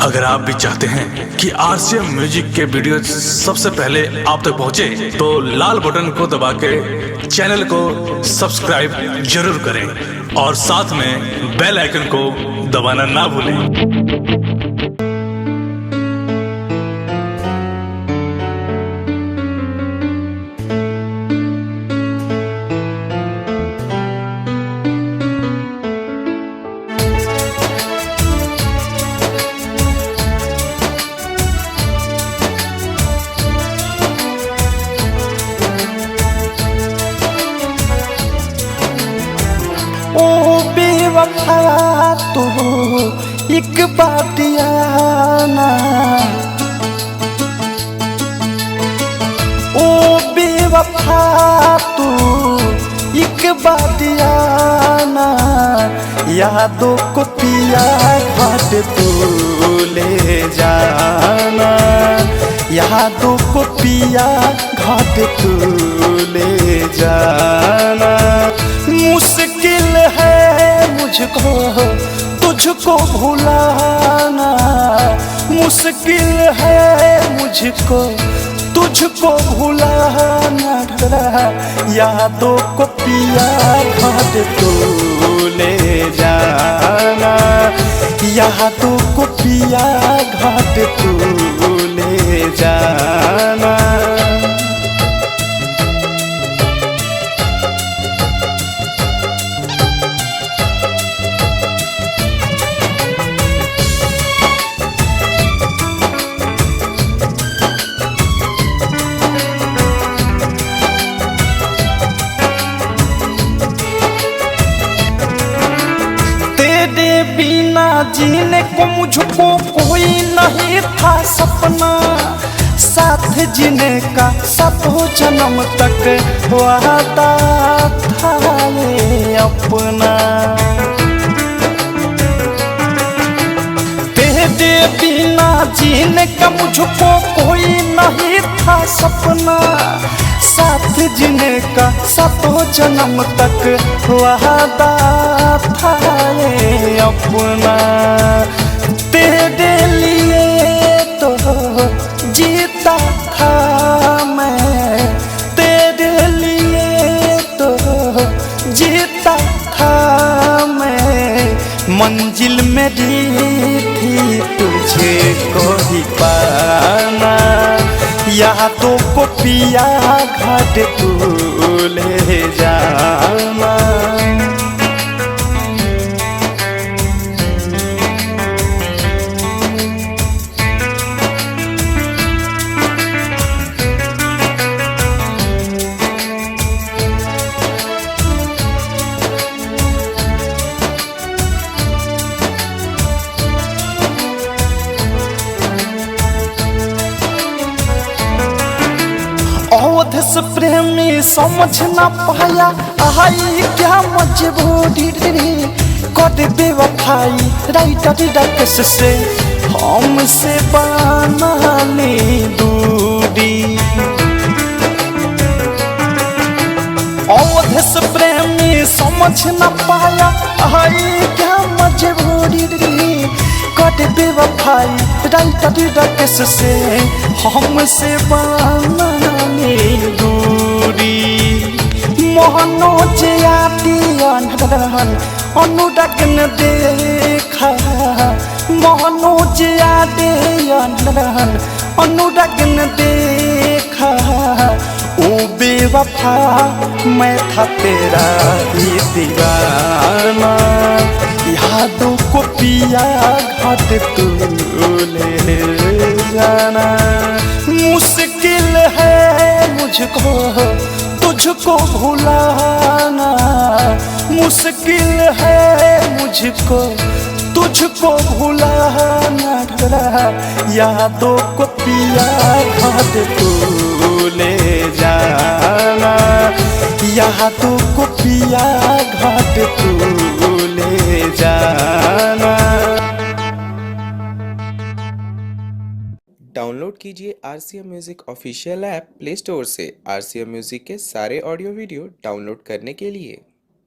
अगर आप भी चाहते हैं कि आरसीएम म्यूजिक के वीडियो सबसे पहले आप तक पहुंचे, तो लाल बटन को दबा के चैनल को सब्सक्राइब जरूर करें और साथ में बेल आइकन को दबाना ना भूलें। बेवफा तू एक बात आना, ओ बेवफा तू एक बात आना, यादों को पिया घाट तू ले जाना, यादों को पिया घाट तू ले जाना। मुश्किल है मुझको तुझको भुलाना, मुश्किल है मुझको तुझको भुलाना, यादों को पिया घाट तू ले जाना, यादों को पिया घाट तू ले जाना। बिना जीने को मुझको कोई नहीं था सपना, साथ जीने का सातों जन्म तक वादा था ये अपना। तेरे बिना जीने का मुझको कोई नहीं था सपना, साथ जीने का सातों जन्म तक वादा था ये अपना। तेरे लिए तो जीता था मैं, तेरे लिए तो जीता था मैं, मंजिल मेरी थी तुझे को ही पाना, यादों को पिया घाट तू ले जाना। अवधेश प्रेमी समझ ना पाया, आई क्या मजबूरी कर बेवफाई, राइटर राकेश से हमसे बना ली दूरी। अवधेश प्रेमी समझ ना पाया, आई क्या मजबूरी कर बेवफाई, राइटर राकेश से हमसे बना दूरी। मनोज आदि अनुराग ने देखा, मनोज आदि अनुराग ने देखा, ओ बेवफा मैं था तेरा ही दीवाना, यादों को पिया घाट तू ले जाना। मुश्किल है मुझको तुझको भुलाना, मुश्किल है मुझको तुझको भुलाना, यादों को पिया घाट तू ले जाना, यादों को पिया घाट तू ले जाना। डाउनलोड कीजिए RCM music official app play store से। आरसीएम म्यूजिक के सारे ऑडियो वीडियो डाउनलोड करने के लिए